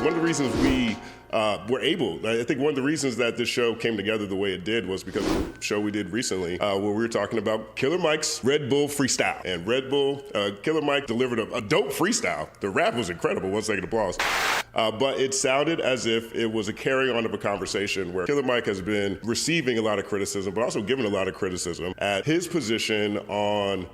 One of the reasons we were able, I think one of the reasons that this show came together the way it did was because of the show we did recently where we were talking about Killer Mike's Red Bull freestyle. And Red Bull, Killer Mike delivered a dope freestyle. The rap was incredible. 1 second applause. But it sounded as if it was a carrying on of a conversation where Killer Mike has been receiving a lot of criticism, but also giving a lot of criticism at his position on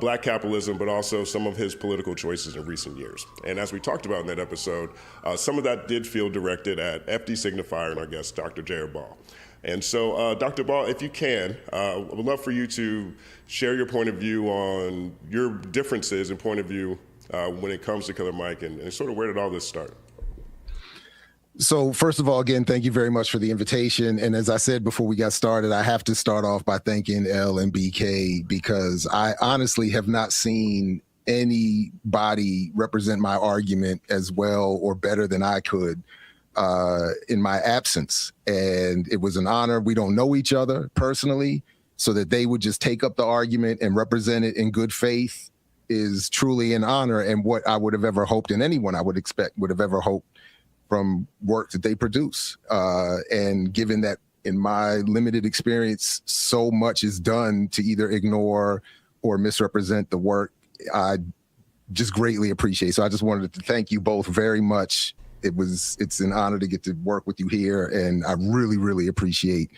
black capitalism, but also some of his political choices in recent years. And as we talked about in that episode, some of that did feel directed at FD Signifier and our guest, Dr. Jared Ball. And so, Dr. Ball, if you can, I would love for you to share your point of view on your differences and point of view when it comes to Killer Mike and sort of where did all this start? So first of all, again, thank you very much for the invitation. And as I said before we got started, I have to start off by thanking L and BK because I honestly have not seen anybody represent my argument as well or better than I could in my absence. And it was an honor. We don't know each other personally, so that they would just take up the argument and represent it in good faith is truly an honor, and what I would have ever hoped, and anyone I would expect would have ever hoped from work that they produce. And given that in my limited experience, so much is done to either ignore or misrepresent the work, I just greatly appreciate. So I just wanted to thank you both very much. It's an honor to get to work with you here. And I really, really appreciate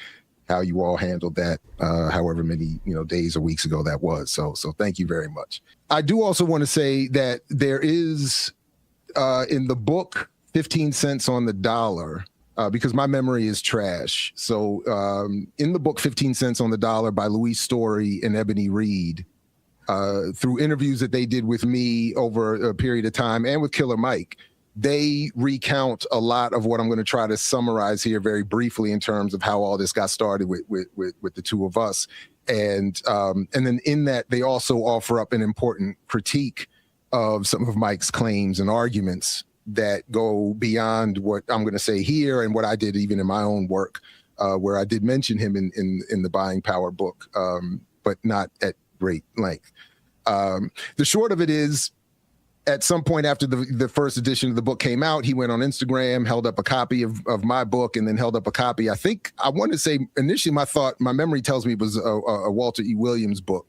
how you all handled that, however many days or weeks ago that was. So thank you very much. I do also want to say that there is in the book, 15 cents on the dollar, because my memory is trash. So in the book, 15 cents on the dollar by Louise Story and Ebony Reed, through interviews that they did with me over a period of time and with Killer Mike, they recount a lot of what I'm going to try to summarize here very briefly in terms of how all this got started with the two of us. And then in that, they also offer up an important critique of some of Mike's claims and arguments that go beyond what I'm going to say here and what I did even in my own work, where I did mention him in the Buying Power book, but not at great length. The short of it is, at some point after the first edition of the book came out, he went on Instagram, held up a copy of my book, and then held up a copy. I want to say initially my memory tells me it was a Walter E. Williams book.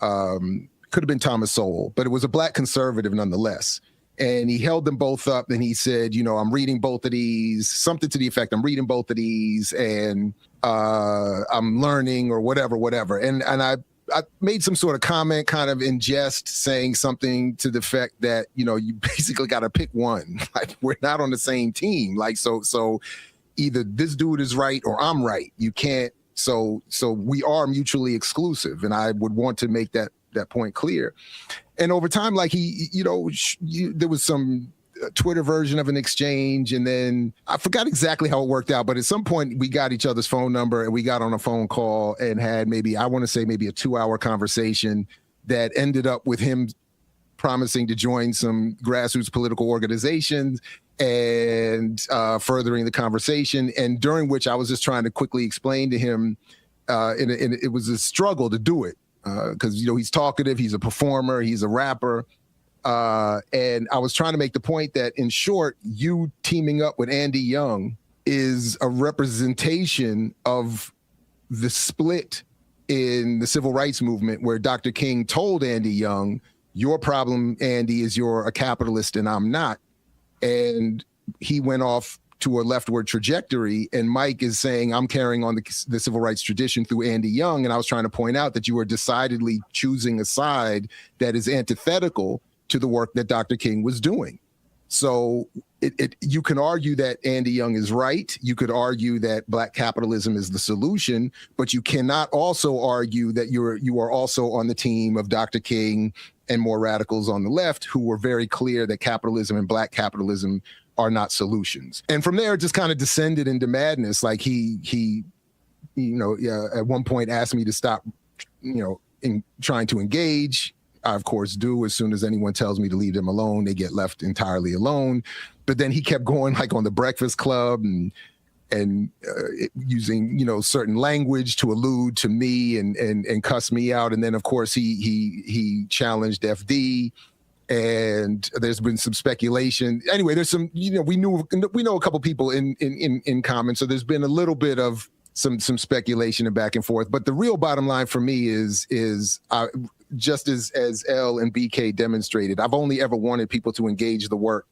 Could have been Thomas Sowell, but it was a Black conservative nonetheless. And he held them both up and he said, I'm reading both of these, something to the effect, I'm reading both of these and I'm learning or whatever. And I made some sort of comment kind of in jest saying something to the effect that, you basically got to pick one. Like, we're not on the same team. Like, so either this dude is right or I'm right. You can't. So we are mutually exclusive. And I would want to make that point clear. And over time, like there was some Twitter version of an exchange, and then I forgot exactly how it worked out, but at some point we got each other's phone number and we got on a phone call and had maybe a 2-hour conversation that ended up with him promising to join some grassroots political organizations and furthering the conversation. And during which I was just trying to quickly explain to him, and it was a struggle to do it. Because he's talkative, he's a performer, he's a rapper, and I was trying to make the point that, in short, you teaming up with Andy Young is a representation of the split in the civil rights movement, where Dr. King told Andy Young, "Your problem, Andy, is you're a capitalist and I'm not," and he went off to a leftward trajectory, and Mike is saying, I'm carrying on the civil rights tradition through Andy Young, and I was trying to point out that you are decidedly choosing a side that is antithetical to the work that Dr. King was doing. So you can argue that Andy Young is right. You could argue that Black capitalism is the solution, but you cannot also argue that you are also on the team of Dr. King and more radicals on the left who were very clear that capitalism and Black capitalism are not solutions. And from there, it just kind of descended into madness. Like he at one point asked me to stop, in trying to engage. I, of course, do. As soon as anyone tells me to leave them alone, they get left entirely alone. But then he kept going, like on the Breakfast Club and using, certain language to allude to me and cuss me out. And then, of course, he challenged FD. and there's been some speculation. Anyway, there's some, we know a couple people in common, so there's been a little bit of some speculation and back and forth. But the real bottom line for me is just as L and BK demonstrated, I've only ever wanted people to engage the work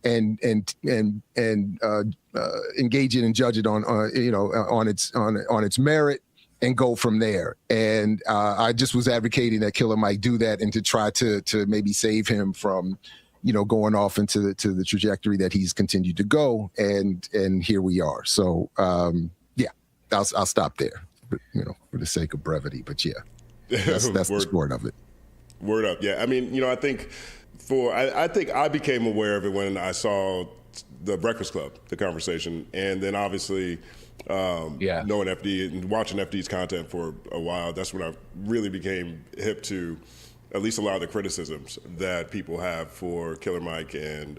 and engage it and judge it on its merit and go from there. And I just was advocating that Killer Mike do that and to try to maybe save him from, going off into the trajectory that he's continued to go. And here we are. So I'll stop there, for the sake of brevity. But yeah, that's the sport of it. Word up. Yeah. I mean, I think I think I became aware of it when I saw the Breakfast Club, the conversation, and then obviously knowing FD and watching FD's content for a while. That's when I really became hip to at least a lot of the criticisms that people have for Killer Mike and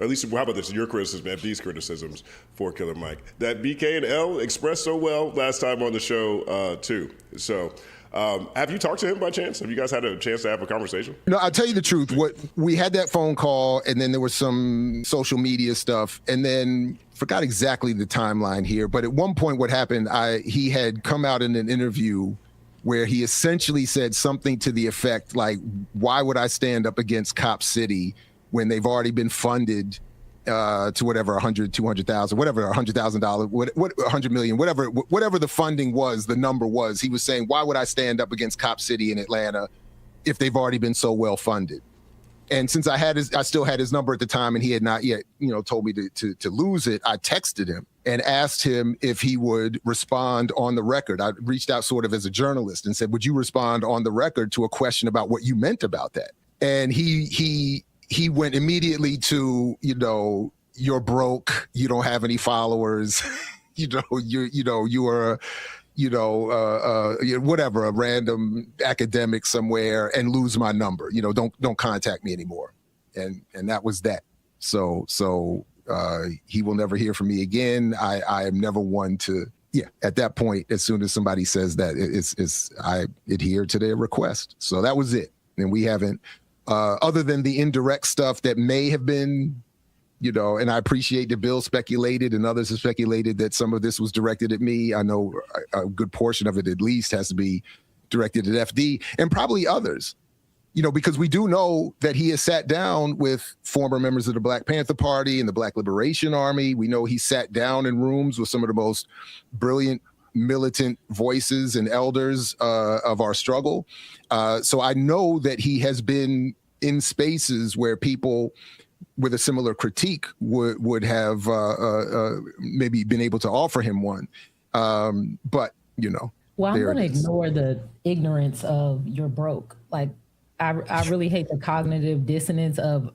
at least, how about this, your criticism, FD's criticisms for Killer Mike, that BK and L expressed so well last time on the show too. So have you talked to him by chance? Have you guys had a chance to have a conversation? No, I'll tell you the truth. We had that phone call, and then there was some social media stuff, and then forgot exactly the timeline here. But at one point what happened, he had come out in an interview where he essentially said something to the effect like, why would I stand up against Cop City when they've already been funded to whatever, 100, 200,000, whatever, $100,000, what 100 million, whatever the funding was, the number was. He was saying, why would I stand up against Cop City in Atlanta if they've already been so well funded? And since I still had his number at the time, and he had not yet, told me to lose it, I texted him and asked him if he would respond on the record. I reached out sort of as a journalist and said, would you respond on the record to a question about what you meant about that? And he went immediately to, you're broke, you don't have any followers, you are, whatever, a random academic somewhere, and lose my number. Don't contact me anymore. And that was that. So he will never hear from me again. I am never one to, at that point, as soon as somebody says that, I adhere to their request. So that was it. And we haven't, other than the indirect stuff that may have been, and I appreciate that Bill speculated and others have speculated that some of this was directed at me. I know a good portion of it at least has to be directed at FD and probably others, because we do know that he has sat down with former members of the Black Panther Party and the Black Liberation Army. We know he sat down in rooms with some of the most brilliant militant voices and elders of our struggle. So I know that he has been in spaces where people with a similar critique would have maybe been able to offer him one. But, Well, I'm going to ignore the ignorance of you're broke. Like, I really hate the cognitive dissonance of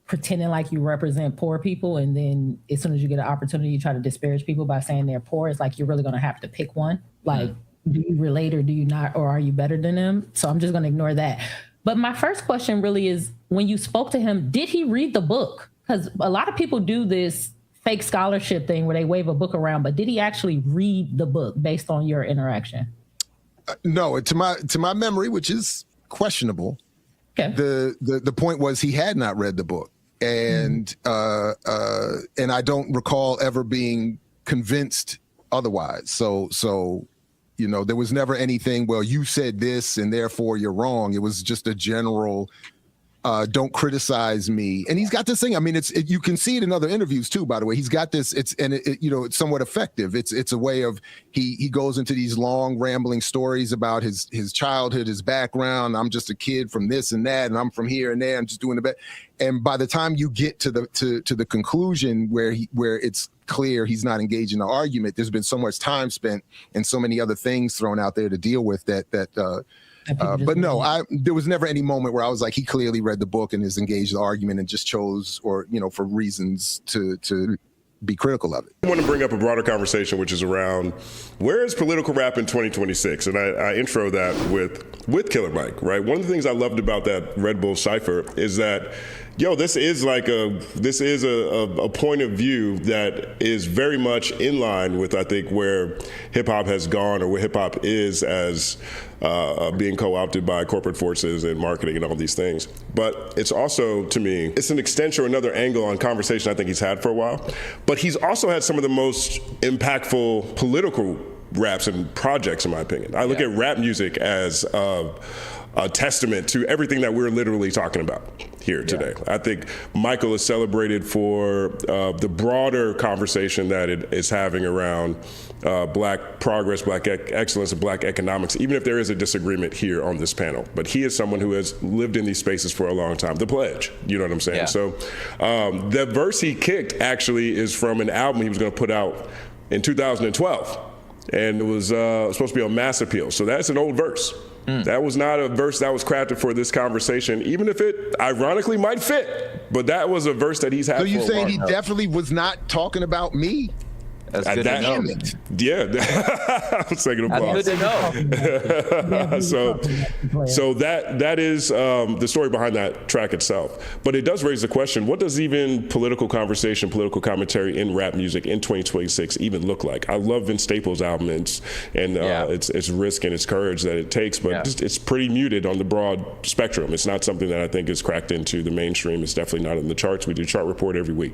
pretending like you represent poor people, and then as soon as you get an opportunity, you try to disparage people by saying they're poor. It's like you're really going to have to pick one. Like, do you relate or do you not, or are you better than them? So I'm just going to ignore that. But my first question really is, when you spoke to him, did he read the book? Because a lot of people do this fake scholarship thing where they wave a book around, but did he actually read the book based on your interaction? No, to my memory, which is questionable. Okay. The point was he had not read the book. And I don't recall ever being convinced otherwise. So there was never anything, well, you said this and therefore you're wrong. It was just a general, don't criticize me. And he's got this thing. I mean, you can see it in other interviews too, by the way. He's got this, it's somewhat effective. It's a way of, he goes into these long rambling stories about his childhood, his background. I'm just a kid from this and that, and I'm from here and there. I'm just doing the best. And by the time you get to the conclusion where it's clear he's not engaged in the argument, there's been so much time spent and so many other things thrown out there to deal with that but no, there was never any moment where I was like, he clearly read the book and is engaged in the argument and just chose, or, for reasons to be critical of it. I want to bring up a broader conversation, which is around where is political rap in 2026? And I intro that with Killer Mike, right? One of the things I loved about that Red Bull cipher is that, this is a point of view that is very much in line with, I think, where hip hop has gone or where hip hop is as being co-opted by corporate forces and marketing and all these things. But it's also, to me, it's an extension or another angle on conversation I think he's had for a while. But he's also had some of the most impactful political raps and projects, in my opinion. I look at rap music as a testament to everything that we're literally talking about here today. I think Michael is celebrated for the broader conversation that it is having around Black progress, Black excellence, and Black economics, even if there is a disagreement here on this panel. But he is someone who has lived in these spaces for a long time. The Pledge, you know what I'm saying? Yeah. So the verse he kicked actually is from an album he was going to put out in 2012. And it was supposed to be on Mass Appeal. So that's an old verse. That was not a verse that was crafted for this conversation, even if it ironically might fit. But that was a verse that he's had. So you for a saying while. he definitely was not talking about me? That's good to know. Yeah, I'm taking applause. That's good to know. So that is the story behind that track itself. But it does raise the question: what does even political conversation, political commentary in rap music in 2026 even look like? I love Vince Staples' album and its risk and its courage that it takes, but it's pretty muted on the broad spectrum. It's not something that I think is cracked into the mainstream. It's definitely not in the charts. We do chart report every week.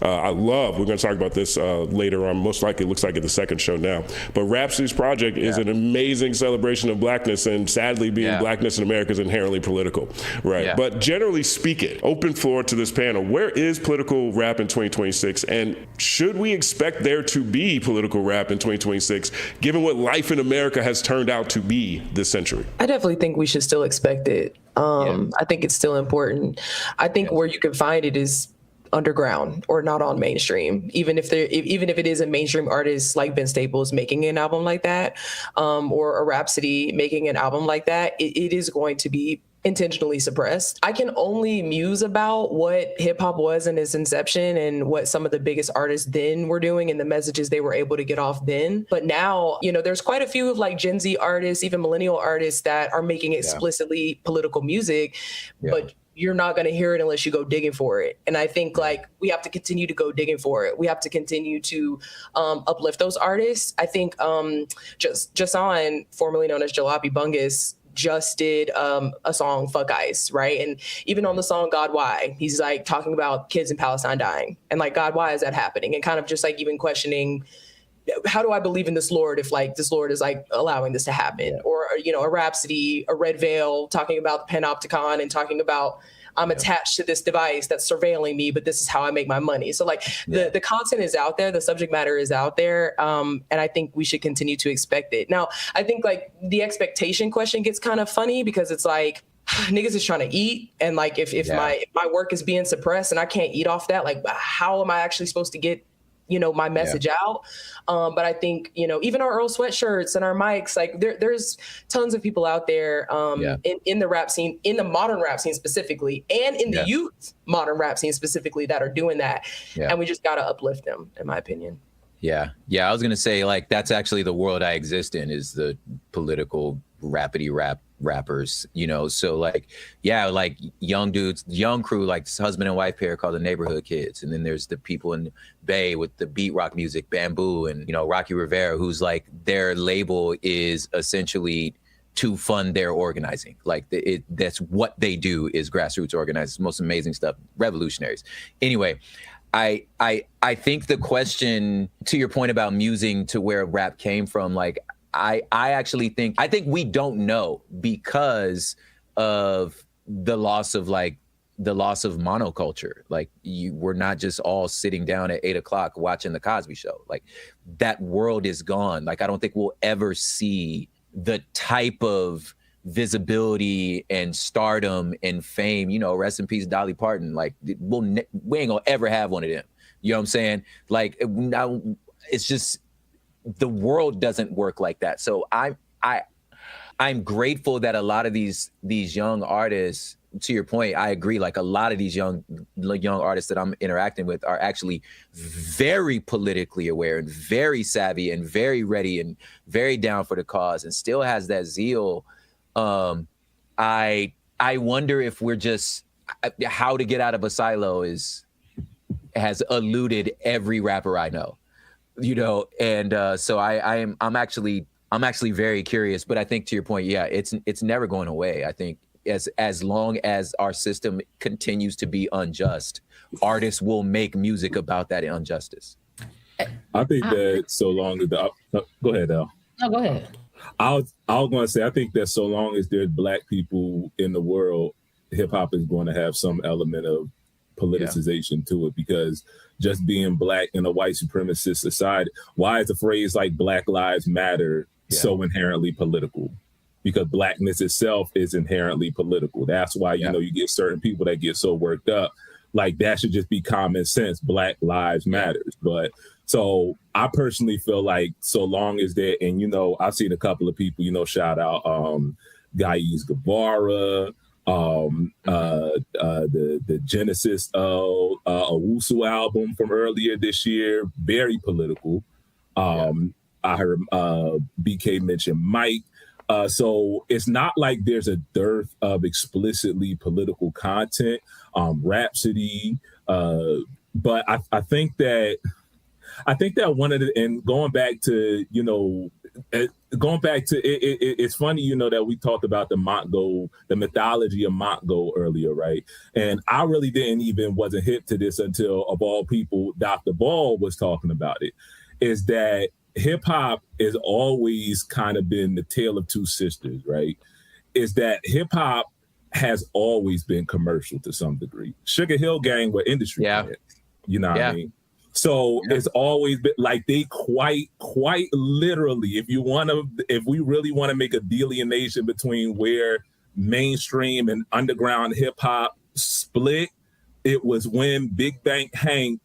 We're going to talk about this later on. Most likely, it looks like at the second show now. But Rhapsody's project is an amazing celebration of Blackness, and sadly, being Blackness in America is inherently political, right? Yeah. But generally speaking, open floor to this panel. Where is political rap in 2026, and should we expect there to be political rap in 2026, given what life in America has turned out to be this century? I definitely think we should still expect it. I think it's still important. I think where you can find it is underground or not on mainstream, even if it is a mainstream artist like Vince Staples making an album like that, or a Rhapsody making an album like that, it is going to be intentionally suppressed. I can only muse about what hip hop was in its inception and what some of the biggest artists then were doing and the messages they were able to get off then. But now, there's quite a few of like Gen Z artists, even millennial artists that are making explicitly political music, but you're not going to hear it unless you go digging for it. And I think we have to continue to go digging for it. We have to continue to uplift those artists. I think Jason, formerly known as Jalopy Bungus, just did a song, Fuck Ice, right? And even on the song God Why, he's like talking about kids in Palestine dying. And like, God, why is that happening? And kind of just like even questioning, how do I believe in this Lord if like this Lord is like allowing this to happen? Or, a Rhapsody, a Red Veil talking about the Panopticon and talking about I'm attached to this device that's surveilling me, but this is how I make my money. So like the content is out there, the subject matter is out there. And I think we should continue to expect it. Now, I think like the expectation question gets kind of funny because it's like, niggas is trying to eat. And like, if my work is being suppressed and I can't eat off that, like how am I actually supposed to get my message out? But I think, even our Earl sweatshirts and our mics, like there's tons of people out there in the rap scene, in the modern rap scene specifically, and in the youth modern rap scene specifically that are doing that. And we just got to uplift them, in my opinion. Yeah. I was going to say, like, that's actually the world I exist in, is the political rappity rappers, so like, like young dudes, young crew, like this husband and wife pair called the Neighborhood Kids. And then there's the people in Bay with the beat rock music, Bamboo, and, Rocky Rivera, who's like, their label is essentially to fund their organizing. Like that's what they do, is grassroots organizing. It's the most amazing stuff, revolutionaries. Anyway, I think the question, to your point about musing to where rap came from, like, I actually think we don't know because of the loss of monoculture. Like, we're not just all sitting down at 8:00 watching the Cosby Show. Like, that world is gone. Like, I don't think we'll ever see the type of visibility and stardom and fame, rest in peace Dolly Parton. Like, we ain't gonna ever have one of them. You know what I'm saying? Like, now it's just, the world doesn't work like that. So I'm grateful that a lot of these young artists, to your point, I agree. Like, a lot of these young artists that I'm interacting with are actually very politically aware and very savvy and very ready and very down for the cause and still has that zeal. I wonder if we're just, how to get out of a silo has eluded every rapper I know. And so I'm actually I'm actually very curious, but I think to your point, yeah, it's never going away. I think as long as our system continues to be unjust, artists will make music about that injustice. I think that so long as go ahead, Al. No, go ahead. I was going to say, I think that so long as there's Black people in the world, hip hop is going to have some element of politicization to it, because just being Black in a white supremacist society, why is a phrase like Black Lives Matter so inherently political? Because Blackness itself is inherently political. That's why, you know, you get certain people that get so worked up. Like, that should just be common sense. Black Lives Matters. But so I personally feel like so long as that, and, you know, I've seen a couple of people, you know, shout out Gaius Guevara, the Genesis Owusu album from earlier this year, very political. I heard BK mention Mike. So it's not like there's a dearth of explicitly political content. Rhapsody, but I think that one of the, and going back to, you know, it's funny, you know, that we talked about the mythology of Mongo earlier, right? And I really wasn't hip to this until, of all people, Dr. Ball was talking about it, is that hip hop has always kind of been the tale of two sisters, right? Is that hip hop has always been commercial to some degree. Sugar Hill Gang were industry players, you know what I mean? So it's always been like, they quite literally, if we really want to make a delineation between where mainstream and underground hip hop split, it was when Big Bank Hank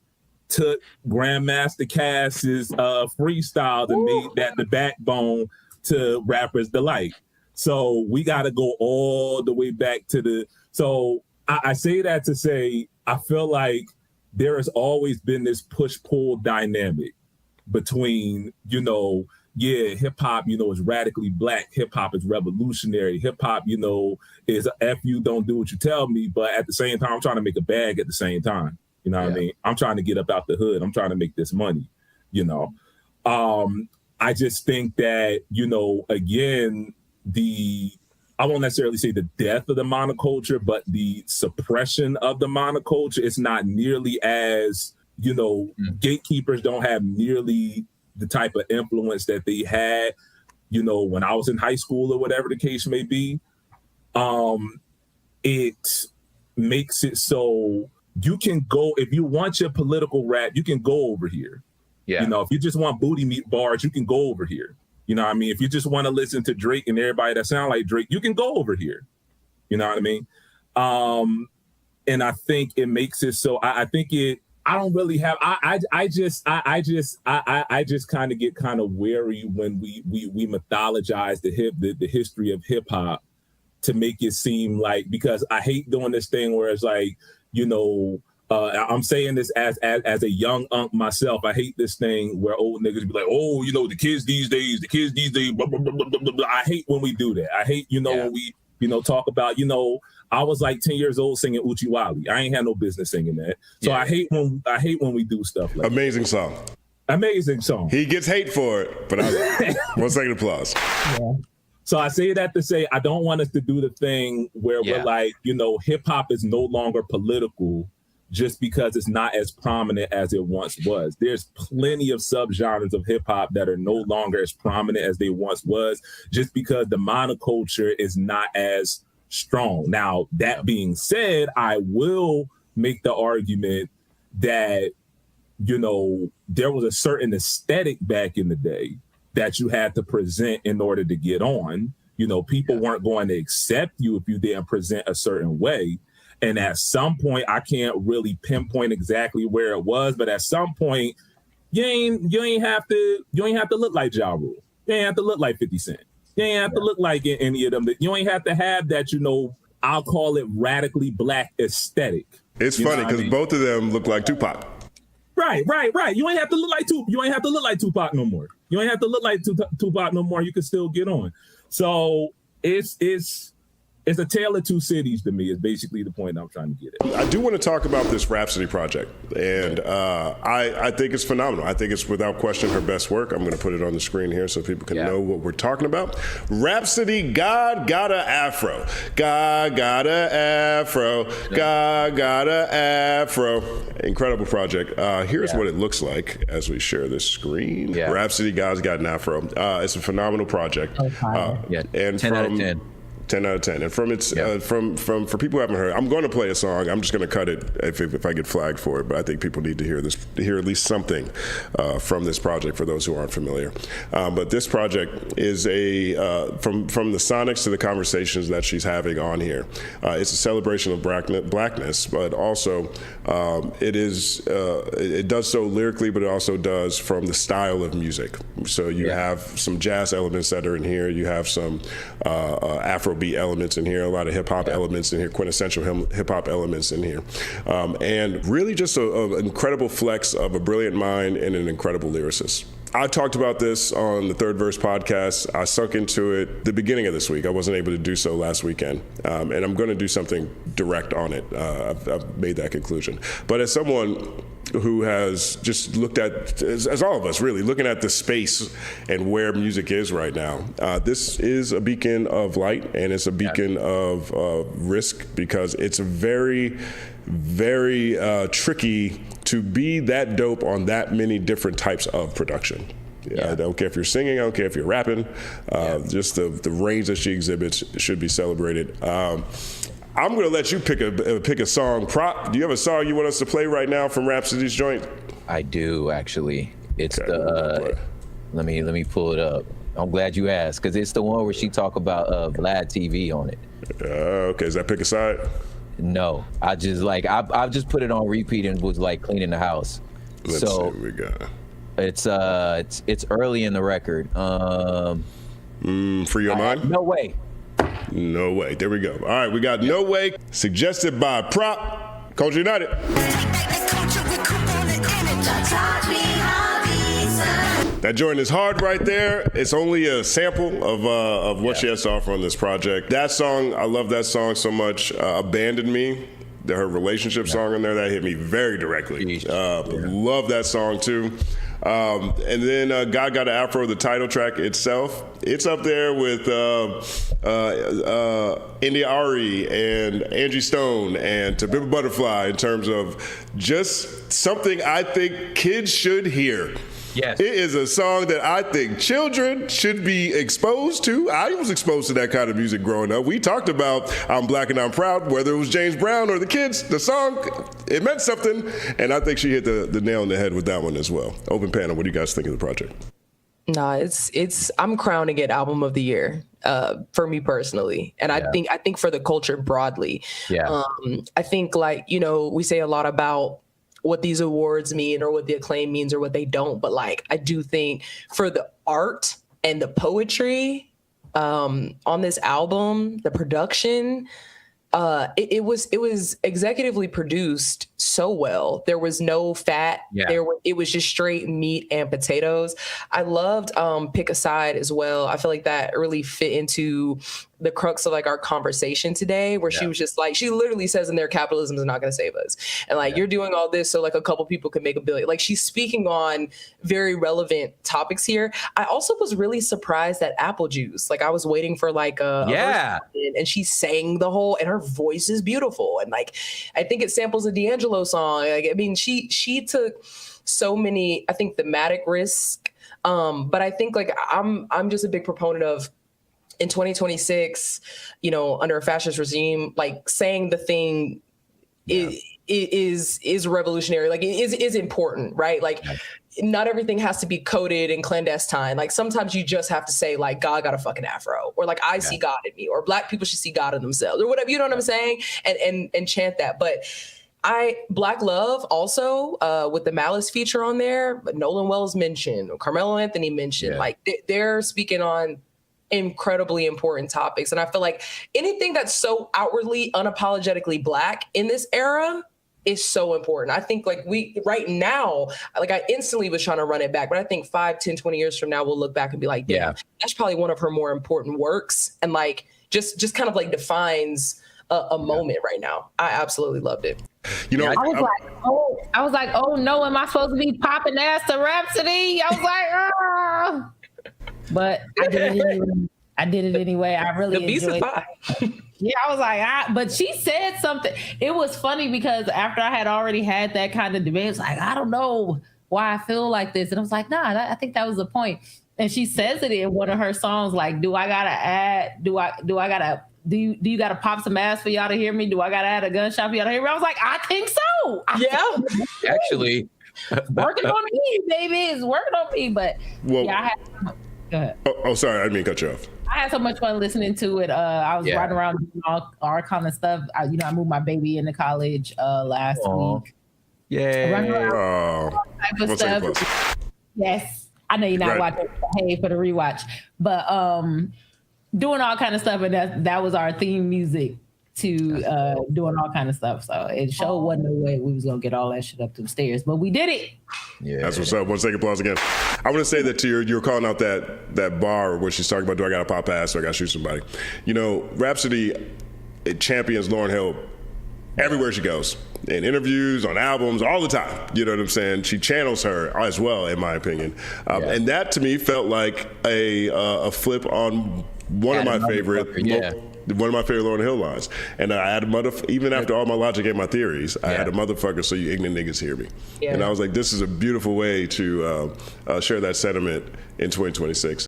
took Grandmaster Cash's freestyle and made that the backbone to Rapper's Delight. So we got to go all the way back to so I say that to say, I feel like there has always been this push-pull dynamic between, you know, hip hop, you know, is radically Black. Hip hop is revolutionary. Hip hop, you know, is F you, don't do what you tell me. But at the same time, I'm trying to make a bag at the same time. You know what I mean? I'm trying to get up out the hood. I'm trying to make this money, you know? I just think that, you know, again, I won't necessarily say the death of the monoculture, but the suppression of the monoculture is not nearly as, you know, gatekeepers don't have nearly the type of influence that they had, you know, when I was in high school or whatever the case may be. It makes it so you can go, if you want your political rap, you can go over here. Yeah. You know, if you just want booty meat bars, you can go over here. You know what I mean? If you just want to listen to Drake and everybody that sound like Drake, you can go over here. You know what I mean? And I think it makes it so I don't really have I just kind of get kind of wary when we mythologize the history of hip hop to make it seem like, because I hate doing this thing where it's like, you know, I'm saying this as a young unk myself. I hate this thing where old niggas be like, oh, you know, the kids these days, blah, blah, blah, blah, blah, blah. I hate when we do that. I hate, you know, when we, you know, talk about, you know, I was like 10 years old singing Uchi Wally. I ain't had no business singing that. So I hate when we do stuff like Amazing that. song. Amazing song. He gets hate for it, but I 1 second applause. Yeah. So I say that to say, I don't want us to do the thing where we're like, you know, hip hop is no longer political just because it's not as prominent as it once was. There's plenty of subgenres of hip hop that are no longer as prominent as they once was, just because the monoculture is not as strong. Now, that being said, I will make the argument that, you know, there was a certain aesthetic back in the day that you had to present in order to get on. You know, people weren't going to accept you if you didn't present a certain way. And at some point, I can't really pinpoint exactly where it was, but at some point, you ain't have to look like Ja Rule. You ain't have to look like 50 Cent. You ain't have to look like any of them. You ain't have to have that, you know, I'll call it radically Black aesthetic. It's funny because both of them look like Tupac. Right. You ain't have to look like Tupac no more. You ain't have to look like Tupac no more. You can still get on. So it's it's a tale of two cities to me, is basically the point I'm trying to get at. I do want to talk about this Rhapsody project, and I think it's phenomenal. I think it's without question her best work. I'm going to put it on the screen here so people can know what we're talking about. Rhapsody, God Got a Afro. God Got a Afro. God Got a Afro. Incredible project. Here's what it looks like as we share this screen. Rhapsody, God's Got an Afro. It's a phenomenal project. And 10 out of 10. 10 out of 10. And from its for people who haven't heard, I'm going to play a song. I'm just going to cut it if I get flagged for it. But I think people need to hear at least something from this project for those who aren't familiar. But this project is from the sonics to the conversations that she's having on here. It's a celebration of blackness, but also it does so lyrically, but it also does from the style of music. So you have some jazz elements that are in here. You have some Afrobeat elements in here, a lot of hip hop elements in here, quintessential hip hop elements in here, and really just an incredible flex of a brilliant mind and an incredible lyricist. I talked about this on the Third Verse podcast. I sunk into it the beginning of this week. I wasn't able to do so last weekend, and I'm going to do something direct on it. I've made that conclusion. But as someone who has just looked at, as all of us really, looking at the space and where music is right now, this is a beacon of light, and it's a beacon of risk, because it's very, very tricky to be that dope on that many different types of production. I don't care if you're singing, I don't care if you're rapping, just the range that she exhibits should be celebrated. I'm going to let you pick a song. Prop, do you have a song you want us to play right now from Rhapsody's joint? I do, actually. It's let me pull it up. I'm glad you asked, because it's the one where she talk about Vlad TV on it. Okay, is that Pick a Side? No, I just put it on repeat and was like cleaning the house. Let's see what we got. It's early in the record. Free Your Mind? No Way. No Way. There we go. All right, we got No Way, suggested by Prop. Culture United. That joint is hard right there. It's only a sample of what she has to offer on this project. That song, I love that song so much. Abandon Me, her relationship song in there, that hit me very directly. Love that song too. And then God Got an Afro, the title track itself, it's up there with India Ari and Angie Stone and To Pimp a Butterfly in terms of just something I think kids should hear. Yes. It is a song that I think children should be exposed to. I was exposed to that kind of music growing up. We talked about I'm Black and I'm Proud, whether it was James Brown or the kids, the song, it meant something. And I think she hit the nail on the head with that one as well. Open panel, what do you guys think of the project? No, it's I'm crowning it album of the year for me personally. And I think for the culture broadly. I think, like, we say a lot about what these awards mean or what the acclaim means or what they don't. But like, I do think for the art and the poetry on this album, the production, it was executively produced so well. There was no fat. It was just straight meat and potatoes. I loved Pick a Side as well. I feel like that really fit into the crux of like our conversation today, where she was just like, she literally says in there, capitalism is not going to save us. And like, you're doing all this so like a couple people can make $1 billion. Like, she's speaking on very relevant topics here. I also was really surprised at Apple Juice. Like, I was waiting for like a and she sang the whole, and her voice is beautiful. And like, I think it samples a D'Angelo song. Like, I mean, she took so many, I think, thematic risk. But I think like I'm just a big proponent of, in 2026, under a fascist regime, like saying the thing is revolutionary. Like, it is important, right? Like, not everything has to be coded and clandestine. Like, sometimes you just have to say like, God got a fucking afro, or like, I see God in me, or Black people should see God in themselves, or whatever. You know what I'm saying? And chant that. But Black Love also, with the Malice feature on there, Nolan Wells mentioned, Carmelo Anthony mentioned, like they're speaking on incredibly important topics. And I feel like anything that's so outwardly, unapologetically Black in this era is so important. I think like right now, like I instantly was trying to run it back, but I think 5, 10, 20 years from now, we'll look back and be like, damn, that's probably one of her more important works. And like, just kind of like defines a moment right now. I absolutely loved it. You know, I was like, oh no, am I supposed to be popping ass to Rhapsody? I was like, ah. But I did it anyway. I really enjoyed it. Yeah, I was like, but she said something. It was funny because after I had already had that kind of debate, it's like, I don't know why I feel like this. And I was like, nah, I think that was the point. And she says it in one of her songs, like, do you gotta pop some ass for y'all to hear me? Do I gotta add a gunshot for y'all to hear me? I was like, I think so. Actually, working on me, baby. It's working on me. But yeah, go ahead. Oh, sorry, I didn't mean to cut you off. I had so much fun listening to it. I was riding around doing all kind of stuff. I moved my baby into college last week. Yeah. Type of stuff. Yes, I know you're not watching. Hey, for the rewatch, but doing all kind of stuff, and that was our theme music to doing all kind of stuff. So it sure wasn't no way we was gonna get all that shit up the stairs, but we did it. Yeah, that's what's up. 1 second applause again. I want to say that to you're calling out that bar where she's talking about, do I got to pop ass or I got to shoot somebody? You know, Rhapsody, it champions Lauryn Hill everywhere she goes, in interviews, on albums, all the time. You know what I'm saying? She channels her as well, in my opinion. And that to me felt like a flip on one of my favorite Lauryn Hill lines. And I had even after all my logic and my theories, I had a motherfucker so you ignorant niggas hear me. And I was like, this is a beautiful way to share that sentiment in 2026.